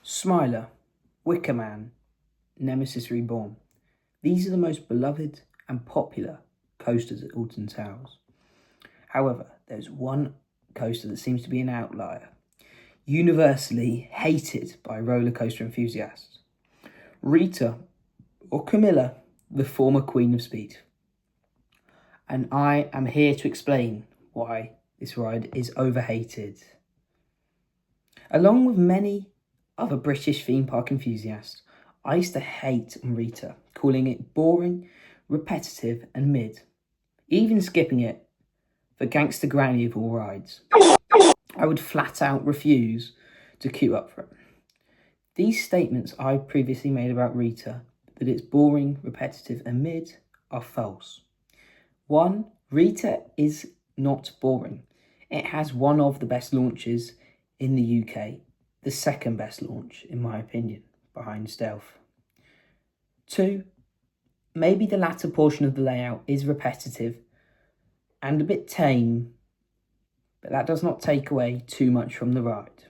Smiler, Wicker Man, Nemesis Reborn. These are the most beloved and popular coasters at Alton Towers. However, there's one coaster that seems to be an outlier, universally hated by roller coaster enthusiasts. Rita, or Camilla, the former Queen of Speed. And I am here to explain why this ride is overhated. Along with many other British theme park enthusiasts, I used to hate on Rita, calling it boring, repetitive and mid, even skipping it for gangster granny of all rides. I would flat out refuse to queue up for it. These statements I previously made about Rita, that it's boring, repetitive and mid, are false. 1. Rita is not boring. It has one of the best launches in the UK, the second best launch, in my opinion, behind Stealth. 2. Maybe the latter portion of the layout is repetitive and a bit tame, but that does not take away too much from the ride.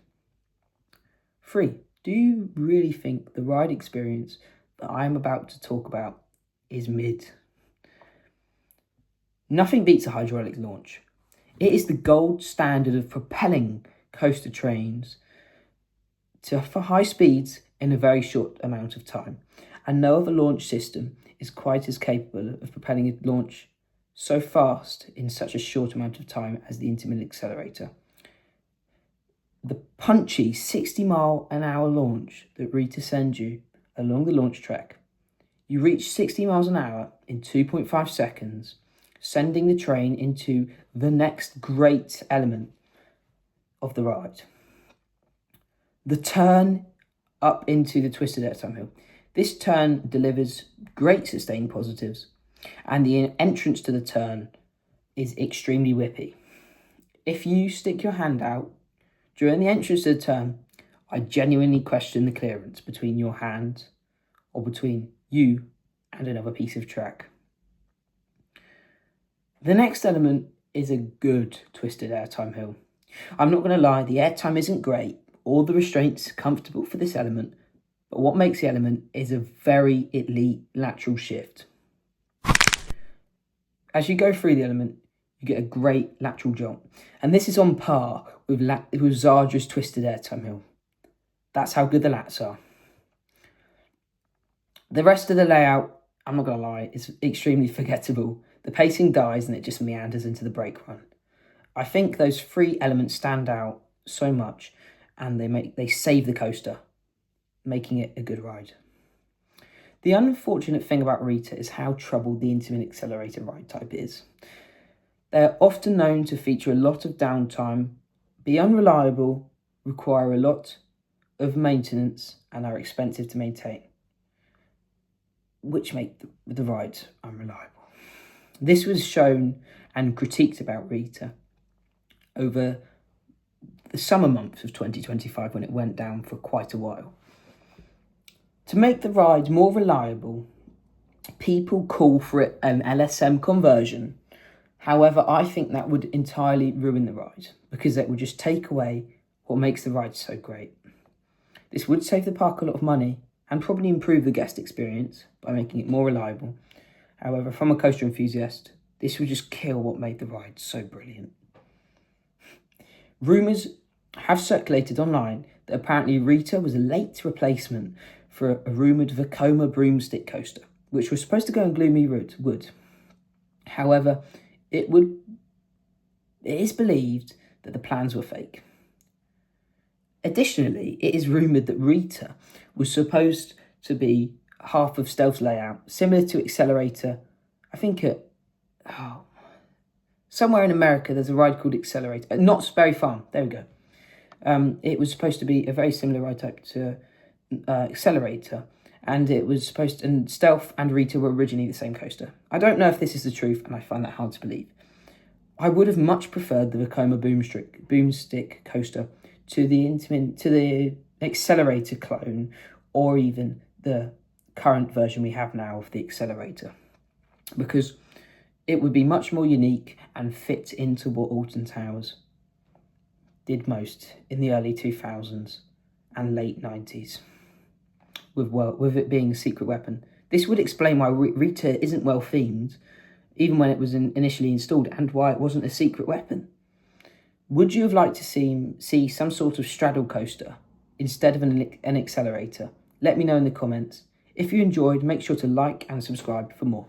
3. Do you really think the ride experience that I am about to talk about is mid? Nothing beats a hydraulic launch. It is the gold standard of propelling coaster trains for high speeds in a very short amount of time, and no other launch system is quite as capable of propelling a launch so fast in such a short amount of time as the Intamin Accelerator. The punchy 60-mile-an-hour launch that Rita sends you along the launch track. You reach 60 miles an hour in 2.5 seconds, sending the train into the next great element of the ride. The turn up into the twisted airtime hill. This turn delivers great sustained positives, and the entrance to the turn is extremely whippy. If you stick your hand out during the entrance to the turn, I genuinely question the clearance between your hand or between you and another piece of track. The next element is a good twisted airtime hill. I'm not going to lie, the airtime isn't great, or the restraints comfortable for this element, but what makes the element is a very elite lateral shift. As you go through the element, you get a great lateral jump, and this is on par with Zadra's twisted airtime hill. That's how good the lats are. The rest of the layout, I'm not going to lie, is extremely forgettable. The pacing dies and it just meanders into the brake run. I think those three elements stand out so much, and they save the coaster, making it a good ride. The unfortunate thing about Rita is how troubled the Intamin Accelerator ride type is. They are often known to feature a lot of downtime, be unreliable, require a lot of maintenance, and are expensive to maintain, which make the ride unreliable. This was shown and critiqued about Rita over the summer months of 2025 when it went down for quite a while. To make the ride more reliable, people call for it an LSM conversion. However, I think that would entirely ruin the ride because it would just take away what makes the ride so great. This would save the park a lot of money and probably improve the guest experience by making it more reliable. However, from a coaster enthusiast, this would just kill what made the ride so brilliant. Rumours have circulated online that apparently Rita was a late replacement for a rumoured Vekoma broomstick coaster, which was supposed to go in Gloomy Wood. However, it is believed that the plans were fake. Additionally, it is rumoured that Rita was supposed to be half of Stealth's layout, similar to Accelerator. I think somewhere in America there's a ride called Accelerator, Knott's Berry Farm. There we go. It was supposed to be a very similar ride type to Accelerator, and and Stealth and Rita were originally the same coaster. I don't know if this is the truth, and I find that hard to believe. I would have much preferred the Vekoma boomstick coaster to the Accelerator clone, or even the current version we have now of the Accelerator, because it would be much more unique and fit into what Alton Towers did most in the early 2000s and late 90s, with it being a secret weapon. This would explain why Rita isn't well themed, even when it was initially installed, and why it wasn't a secret weapon. Would you have liked to see some sort of straddle coaster instead of an accelerator? Let me know in the comments. If you enjoyed, make sure to like and subscribe for more.